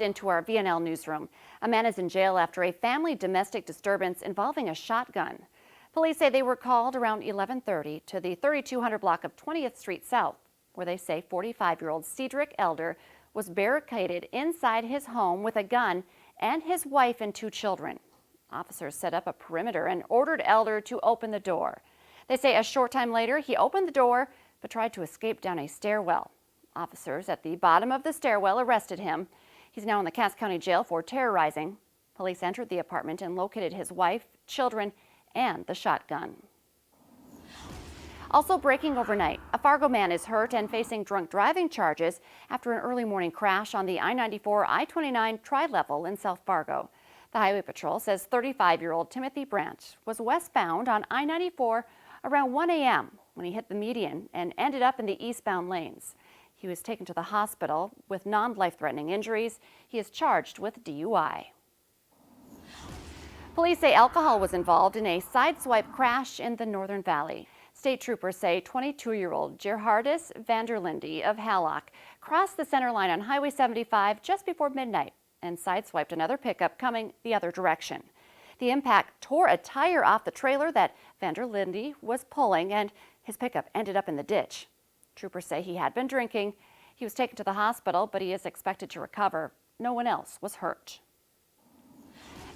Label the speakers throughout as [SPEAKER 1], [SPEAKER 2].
[SPEAKER 1] Next, into our VNL newsroom. A man is in jail after a family domestic disturbance involving a shotgun. Police say they were called around 11:30 to the 3200 block of 20th Street South, where they say 45-year-old Cedric Elder was barricaded inside his home with a gun and his wife and 2 children. Officers set up a perimeter and ordered Elder to open the door. They say a short time later he opened the door but tried to escape down a stairwell. Officers at the bottom of the stairwell arrested him. He's now in the Cass County Jail for terrorizing. Police entered the apartment and located his wife, children, and the shotgun. Also breaking overnight, a Fargo man is hurt and facing drunk driving charges after an early morning crash on the I-94 I-29 tri-level in South Fargo. The Highway Patrol says 35-year-old Timothy Brandt was westbound on I-94 around 1 a.m. when he hit the median and ended up in the eastbound lanes. He was taken to the hospital with non-life-threatening injuries. He is charged with DUI. Police say alcohol was involved in a sideswipe crash in the Northern Valley. State troopers say 22-year-old Gerhardus Vanderlinde of Hallock crossed the center line on Highway 75 just before midnight and sideswiped another pickup coming the other direction. The impact tore a tire off the trailer that Vanderlinde was pulling, and his pickup ended up in the ditch. Troopers say he had been drinking. He was taken to the hospital, but he is expected to recover. No one else was hurt.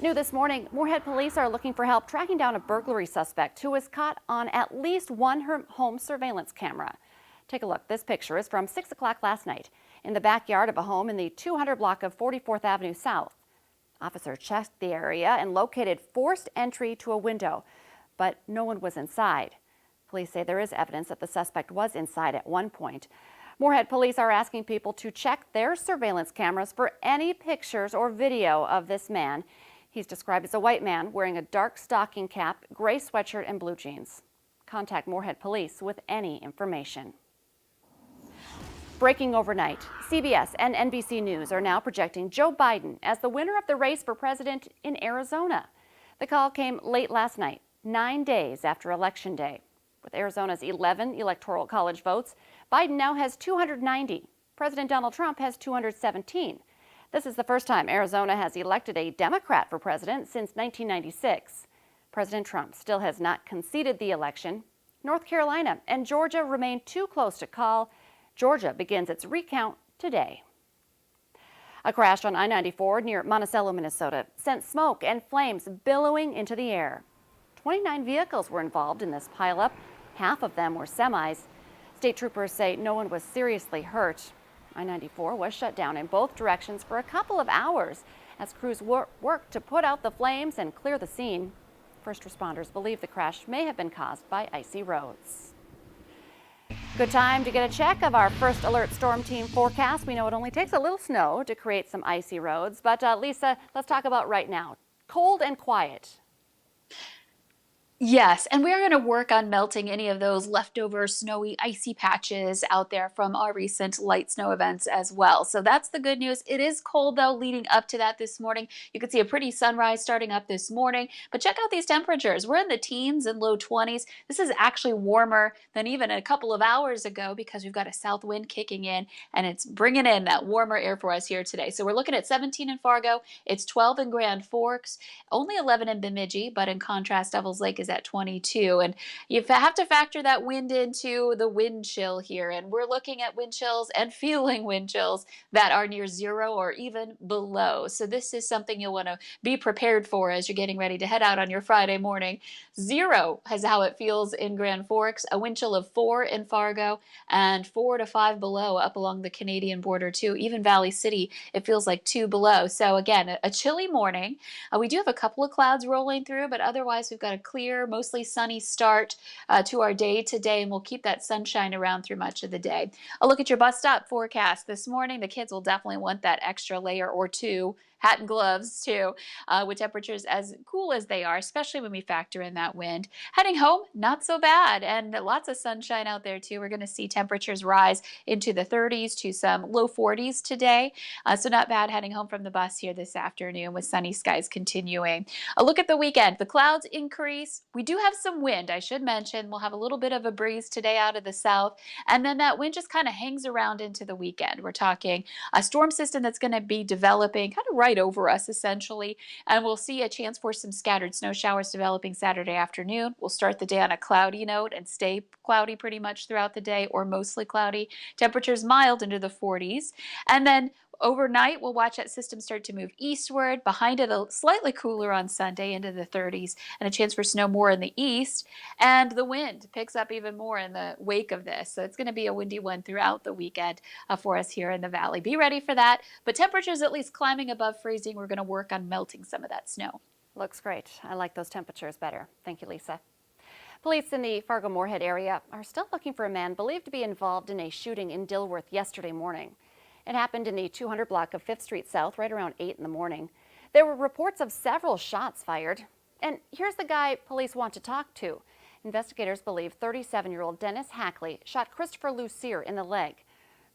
[SPEAKER 1] New this morning, Moorhead police are looking for help tracking down a burglary suspect who was caught on at least one home surveillance camera. Take a look. This picture is from 6 o'clock last night in the backyard of a home in the 200 block of 44th Avenue South. Officers checked the area and located forced entry to a window, but no one was inside. Police say there is evidence that the suspect was inside at one point. Moorhead police are asking people to check their surveillance cameras for any pictures or video of this man. He's described as a white man wearing a dark stocking cap, gray sweatshirt, and blue jeans. Contact Moorhead police with any information. Breaking overnight, CBS and NBC News are now projecting Joe Biden as the winner of the race for president in Arizona. The call came late last night, 9 days after Election Day. With Arizona's 11 electoral college votes, Biden now has 290. President Donald Trump has 217. This is the first time Arizona has elected a Democrat for president since 1996. President Trump still has not conceded the election. North Carolina and Georgia remain too close to call. Georgia begins its recount today. A crash on I-94 near Monticello, Minnesota, sent smoke and flames billowing into the air. 29 vehicles were involved in this pileup. Half of them were semis. State troopers say no one was seriously hurt. I-94 was shut down in both directions for a couple of hours as crews worked to put out the flames and clear the scene. First responders believe the crash may have been caused by icy roads. Good time to get a check of our first alert storm team forecast. We know it only takes a little snow to create some icy roads, but Lisa, let's talk about right now. Cold and quiet.
[SPEAKER 2] Yes, and we're going to work on melting any of those leftover snowy, icy patches out there from our recent light snow events as well. So that's the good news. It is cold, though, leading up to that this morning. You can see a pretty sunrise starting up this morning. But check out these temperatures. We're in the teens and low 20s. This is actually warmer than even a couple of hours ago because we've got a south wind kicking in, and it's bringing in that warmer air for us here today. So we're looking at 17 in Fargo. It's 12 in Grand Forks, only 11 in Bemidji, but in contrast, Devil's Lake is at 22, and you have to factor that wind into the wind chill here, and we're looking at wind chills and feeling wind chills that are near 0 or even below. So this is something you'll want to be prepared for as you're getting ready to head out on your Friday morning. 0 is how it feels in Grand Forks, a wind chill of 4 in Fargo, and 4 to 5 below up along the Canadian border too. Even Valley City, it feels like 2 below. So again, a chilly morning. We do have a couple of clouds rolling through, but otherwise we've got a clear, mostly sunny start to our day today, and we'll keep that sunshine around through much of the day. A look at your bus stop forecast this morning. The kids will definitely want that extra layer or two hat and gloves too, with temperatures as cool as they are, especially when we factor in that wind. Heading home, not so bad, and lots of sunshine out there too. We're going to see temperatures rise into the 30s to some low 40s today. So not bad heading home from the bus here this afternoon with sunny skies continuing. A look at the weekend. The clouds increase. We do have some wind, I should mention. We'll have a little bit of a breeze today out of the south, and then that wind just kind of hangs around into the weekend. We're talking a storm system that's going to be developing kind of right over us essentially, and we'll see a chance for some scattered snow showers developing Saturday afternoon. We'll start the day on a cloudy note and stay cloudy pretty much throughout the day, or mostly cloudy. Temperatures mild into the 40s, and then overnight, we'll watch that system start to move eastward. Behind it, a slightly cooler on Sunday into the 30s, and a chance for snow more in the east. And the wind picks up even more in the wake of this. So it's going to be a windy one throughout the weekend for us here in the valley. Be ready for that. But temperatures at least climbing above freezing. We're going to work on melting some of that snow.
[SPEAKER 1] Looks great. I like those temperatures better. Thank you, Lisa. Police in the Fargo-Moorhead area are still looking for a man believed to be involved in a shooting in Dilworth yesterday morning. It happened in the 200 block of 5th Street South right around 8 in the morning. There were reports of several shots fired. And here's the guy police want to talk to. Investigators believe 37-year-old Dennis Hackley shot Christopher Lucier in the leg.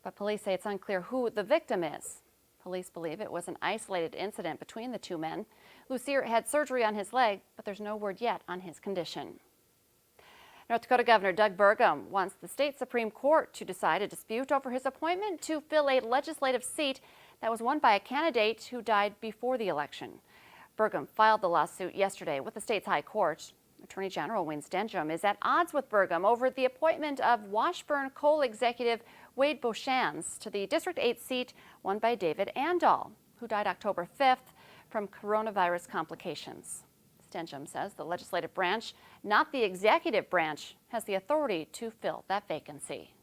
[SPEAKER 1] But police say it's unclear who the victim is. Police believe it was an isolated incident between the two men. Lucier had surgery on his leg, but there's no word yet on his condition. North Dakota Governor Gov Burgum wants the state Supreme Court to decide a dispute over his appointment to fill a legislative seat that was won by a candidate who died before the election. Burgum filed the lawsuit yesterday with the state's high court. Attorney General Wayne Stenjum is at odds with Burgum over the appointment of Washburn coal executive Wade Beauchamps to the District 8 seat won by David Andal, who died October 5th from coronavirus complications. Stenjum says the legislative branch, not the executive branch, has the authority to fill that vacancy.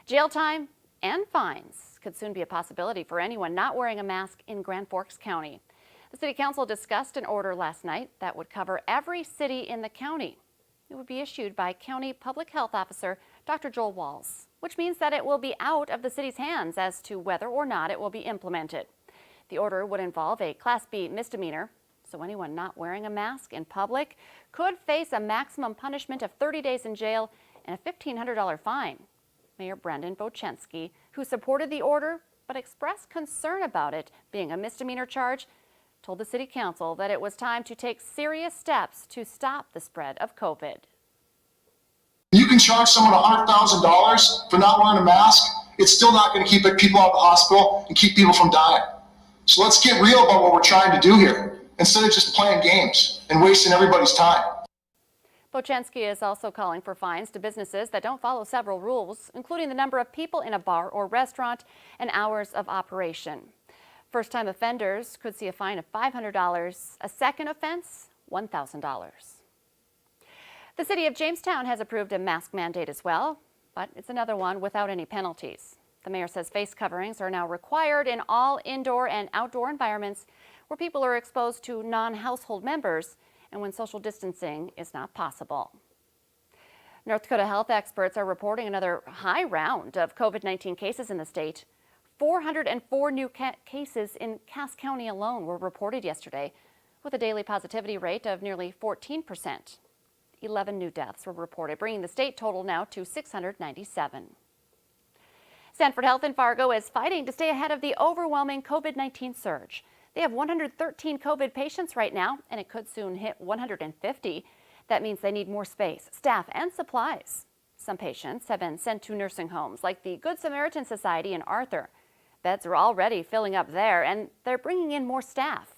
[SPEAKER 1] Jail time and fines could soon be a possibility for anyone not wearing a mask in Grand Forks County. The City Council discussed an order last night that would cover every city in the county. It would be issued by County Public Health Officer Dr. Joel Walls, which means that it will be out of the city's hands as to whether or not it will be implemented. The order would involve a Class B misdemeanor, so anyone not wearing a mask in public could face a maximum punishment of 30 days in jail and a $1,500 fine. Mayor Brendan Bochensky, who supported the order but expressed concern about it being a misdemeanor charge, told the City Council that it was time to take serious steps to stop the spread of COVID.
[SPEAKER 3] You can charge someone $100,000 for not wearing a mask. It's still not going to keep people out of the hospital and keep people from dying. So let's get real about what we're trying to do here, instead of just playing games and wasting everybody's time.
[SPEAKER 1] Bochensky is also calling for fines to businesses that don't follow several rules, including the number of people in a bar or restaurant and hours of operation. First-time offenders could see a fine of $500, a second offense, $1,000. The city of Jamestown has approved a mask mandate as well, but it's another one without any penalties. The mayor says face coverings are now required in all indoor and outdoor environments where people are exposed to non-household members and when social distancing is not possible. North Dakota health experts are reporting another high round of COVID-19 cases in the state. 404 new cases in Cass County alone were reported yesterday, with a daily positivity rate of nearly 14%. 11 new deaths were reported, bringing the state total now to 697. Sanford Health in Fargo is fighting to stay ahead of the overwhelming COVID-19 surge. They have 113 COVID patients right now, and it could soon hit 150. That means they need more space, staff, and supplies. Some patients have been sent to nursing homes like the Good Samaritan Society in Arthur. Beds are already filling up there, and they're bringing in more staff.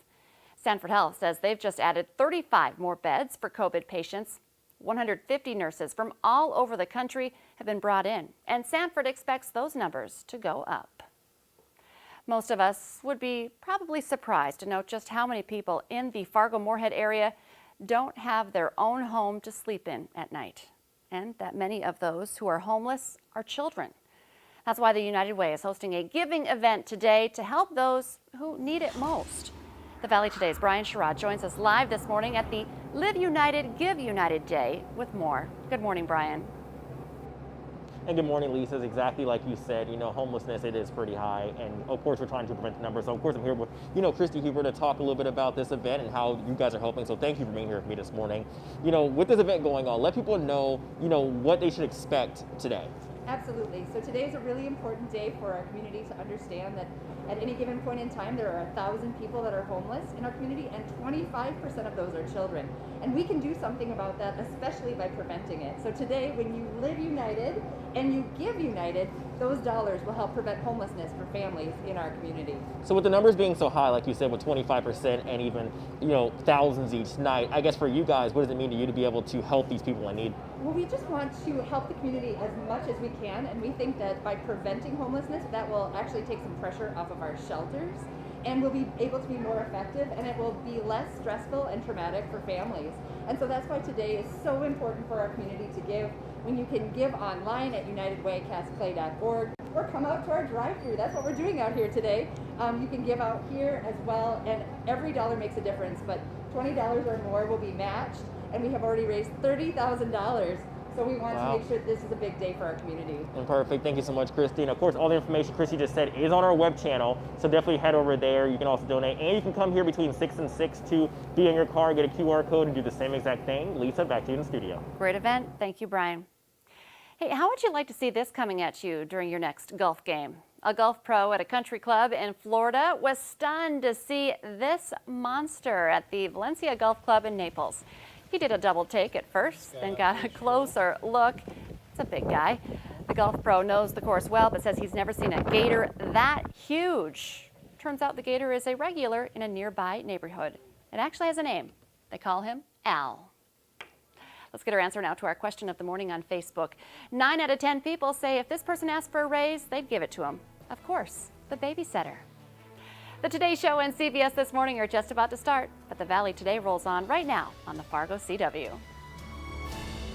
[SPEAKER 1] Sanford Health says they've just added 35 more beds for COVID patients. 150 nurses from all over the country have been brought in, and Sanford expects those numbers to go up. Most of us would be probably surprised to note just how many people in the Fargo-Moorhead area don't have their own home to sleep in at night, and that many of those who are homeless are children. That's why the United Way is hosting a giving event today to help those who need it most. The Valley Today's Brian Sherrod joins us live this morning at the Live United, Give United Day with more. Good morning, Brian.
[SPEAKER 4] And good morning, Lisa. It's exactly like you said, homelessness, it is pretty high. And of course, we're trying to prevent the numbers. So of course, I'm here with, Christy Huber to talk a little bit about this event and how you guys are helping. So thank you for being here with me this morning. With this event going on, let people know, what they should expect today.
[SPEAKER 5] Absolutely. So today is a really important day for our community to understand that at any given point in time, there are 1,000 people that are homeless in our community, and 25% of those are children. And we can do something about that, especially by preventing it. So today, when you live united and you give united, those dollars will help prevent homelessness for families in our community.
[SPEAKER 4] So with the numbers being so high, like you said, with 25% and even, thousands each night, I guess for you guys, what does it mean to you to be able to help these people in need?
[SPEAKER 5] Well, we just want to help the community as much as we can, and we think that by preventing homelessness, that will actually take some pressure off of our shelters, and we'll be able to be more effective, and it will be less stressful and traumatic for families. And so that's why today is so important for our community to give. When you can give online at unitedwaycastclay.org, or come out to our drive-thru. That's what we're doing out here today. You can give out here as well, and every dollar makes a difference, but $20 or more will be matched, and we have already raised $30,000. So we want to make sure this is a big day for our community.
[SPEAKER 4] Perfect. Thank you so much, Christy. And of course, all the information Christy just said is on our web channel. So definitely head over there. You can also donate. And you can come here between 6 and 6 to be in your car, get a QR code, and do the same exact thing. Lisa, back to you in the studio.
[SPEAKER 1] Great event. Thank you, Brian. Hey, how would you like to see this coming at you during your next golf game? A golf pro at a country club in Florida was stunned to see this monster at the Valencia Golf Club in Naples. He did a double take at first, then got a closer look. It's a big guy. The golf pro knows the course well, but says he's never seen a gator that huge. Turns out the gator is a regular in a nearby neighborhood. It actually has a name. They call him Al. Let's get our answer now to our question of the morning on Facebook. 9 out of 10 people say if this person asked for a raise, they'd give it to him. Of course, the babysitter. The Today Show and CBS This Morning are just about to start, but the Valley Today rolls on right now on the Fargo CW.